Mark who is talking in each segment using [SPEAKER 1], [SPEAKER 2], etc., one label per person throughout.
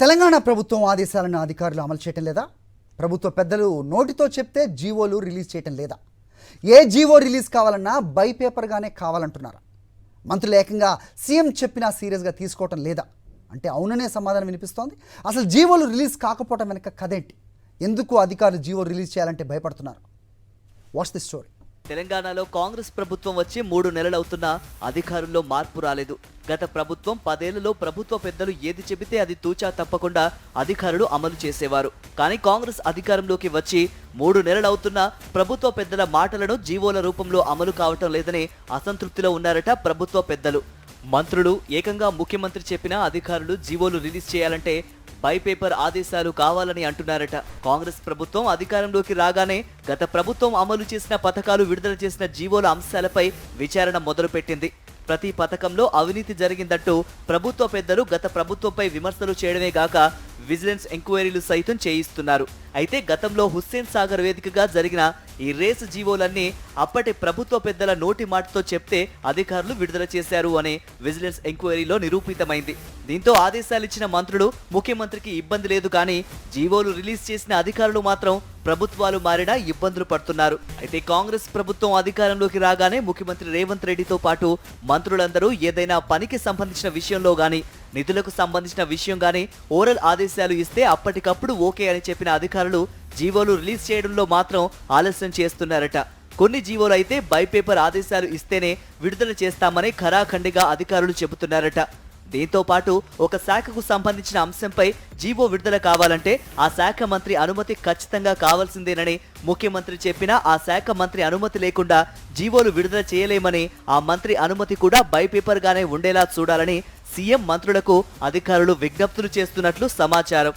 [SPEAKER 1] తెలంగాణ ప్రభుత్వం ఆదేశాలను అధికారులు అమలు చేయటం లేదా? ప్రభుత్వ పెద్దలు నోటితో చెప్తే జీవోలు రిలీజ్ చేయటం లేదా? ఏ జీవో రిలీజ్ కావాలన్నా బై పేపర్గానే కావాలంటున్నారు. మంత్రులు ఏకంగా సీఎం చెప్పినా సీరియస్గా తీసుకోవటం లేదా అంటే అవుననే సమాధానం వినిపిస్తోంది. అసలు జీవోలు రిలీజ్ కాకపోవటం వెనక కథేంటి? ఎందుకు అధికారులు జీవో రిలీజ్ చేయాలంటే భయపడుతున్నారు? What's the story?
[SPEAKER 2] తెలంగాణలో కాంగ్రెస్ ప్రభుత్వం వచ్చి 3 నెలలవుతున్నా అధికారుల్లో మార్పు రాలేదు. గత ప్రభుత్వం 10 ఏళ్లలో ప్రభుత్వ పెద్దలు ఏది చెబితే అది తూచా తప్పకుండా అధికారులు అమలు చేసేవారు. కానీ కాంగ్రెస్ అధికారంలోకి వచ్చి 3 నెలలవుతున్నా ప్రభుత్వ పెద్దల మాటలను జీవోల రూపంలో అమలు కావటం లేదని అసంతృప్తిలో ఉన్నారట ప్రభుత్వ పెద్దలు. మంత్రులు ఏకంగా ముఖ్యమంత్రి చెప్పినా అధికారులు జీవోలు రిలీజ్ చేయాలంటే బై పేపర్ ఆదేశాలు కావాలని అంటున్నారట. కాంగ్రెస్ ప్రభుత్వం అధికారంలోకి రాగానే గత ప్రభుత్వం అమలు చేసిన పథకాలు విడుదల చేసిన జీవోల అంశాలపై విచారణ మొదలుపెట్టింది. ప్రతి పథకంలో అవినీతి జరిగిందంటూ ప్రభుత్వ పెద్దలు గత ప్రభుత్వంపై విమర్శలు చేయడమే గాక విజిలెన్స్ ఎంక్వైరీలు సైతం చేయిస్తున్నారు. అయితే గతంలో హుస్సేన్ సాగర్ వేదికగా జరిగిన ఈ రేసు జీవోలన్నీ అప్పటి ప్రభుత్వ పెద్దల నోటి మాటతో చెప్తే అధికారులు విడుదల చేశారు అని విజిలెన్స్ ఎంక్వైరీలో నిరూపితమైంది. దీంతో ఆదేశాలిచ్చిన మంత్రులు ముఖ్యమంత్రికి ఇబ్బంది లేదు, కానీ జీవోలు రిలీజ్ చేసిన అధికారులు మాత్రం ప్రభుత్వాలు మారినా ఇబ్బందులు పడుతున్నారు. అయితే కాంగ్రెస్ ప్రభుత్వం అధికారంలోకి రాగానే ముఖ్యమంత్రి రేవంత్ రెడ్డితో పాటు మంత్రులందరూ ఏదైనా పనికి సంబంధించిన విషయంలో గానీ నిధులకు సంబంధించిన విషయం గానీ ఓరల్ ఆదేశాలు ఇస్తే అప్పటికప్పుడు ఓకే అని చెప్పిన అధికారులు జీవోలు రిలీజ్ చేయడంలో మాత్రం ఆలస్యం చేస్తున్నారట. కొన్ని జీవోలు అయితే బై పేపర్ ఆదేశాలు ఇస్తేనే విడుదల చేస్తామని ఖరాఖండిగా అధికారులు చెబుతున్నారట. దీంతో పాటు ఒక శాఖకు సంబంధించిన అంశంపై జీవో విడుదల కావాలంటే ఆ శాఖ మంత్రి అనుమతి ఖచ్చితంగా కావాల్సిందేనని ముఖ్యమంత్రి చెప్పినా ఆ శాఖ మంత్రి అనుమతి లేకుండా జీవోలు విడుదల చేయలేమని, ఆ మంత్రి అనుమతి కూడా బై పేపర్ గానే ఉండేలా చూడాలని సీఎం మంత్రులకు అధికారులు విజ్ఞప్తులు చేస్తున్నట్లు సమాచారం.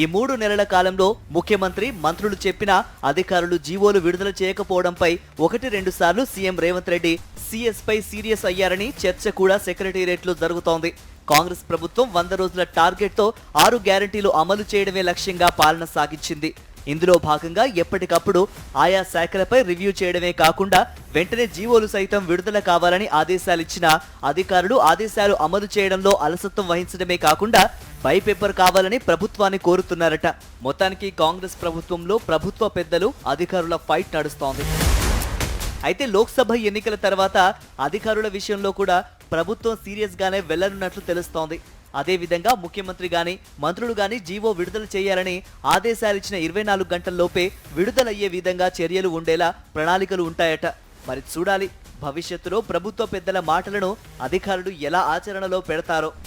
[SPEAKER 2] ఈ 3 నెలల కాలంలో ముఖ్యమంత్రి మంత్రులు చెప్పినా అధికారులు జీవోలు విడుదల చేయకపోవడంపై 1-2 సార్లు సీఎం రేవంత్ రెడ్డి సీఎస్ పై సీరియస్ అయ్యారని చర్చ కూడా సెక్రటేరియట్లో జరుగుతోంది. కాంగ్రెస్ ప్రభుత్వం 100 రోజుల టార్గెట్తో 6 గ్యారంటీలు అమలు చేయడమే లక్ష్యంగా పాలన సాగించింది. ఇందులో భాగంగా ఎప్పటికప్పుడు ఆయా శాఖలపై రివ్యూ చేయడమే కాకుండా వెంటనే జీవోలు సైతం విడుదల కావాలని ఆదేశాలిచ్చిన అధికారులు ఆదేశాలు అమలు చేయడంలో అలసత్వం వహించడమే కాకుండా బై పేపర్ కావాలని ప్రభుత్వాన్ని కోరుతున్నారట. మొత్తానికి కాంగ్రెస్ ప్రభుత్వంలో ప్రభుత్వ పెద్దలు అధికారుల ఫైట్ నడుస్తోంది. అయితే లోక్సభ ఎన్నికల తర్వాత అధికారుల విషయంలో కూడా ప్రభుత్వం సీరియస్ గానే వెళ్లనున్నట్లు తెలుస్తోంది. అదేవిధంగా ముఖ్యమంత్రి గాని మంత్రులు గాని జీవో విడుదల చేయాలని ఆదేశాలిచ్చిన 24 గంటల్లోపే విడుదలయ్యే విధంగా చర్యలు ఉండేలా ప్రణాళికలు ఉంటాయట. మరి చూడాలి భవిష్యత్తులో ప్రభుత్వ పెద్దల మాటలను అధికారులు ఎలా ఆచరణలో పెడతారో.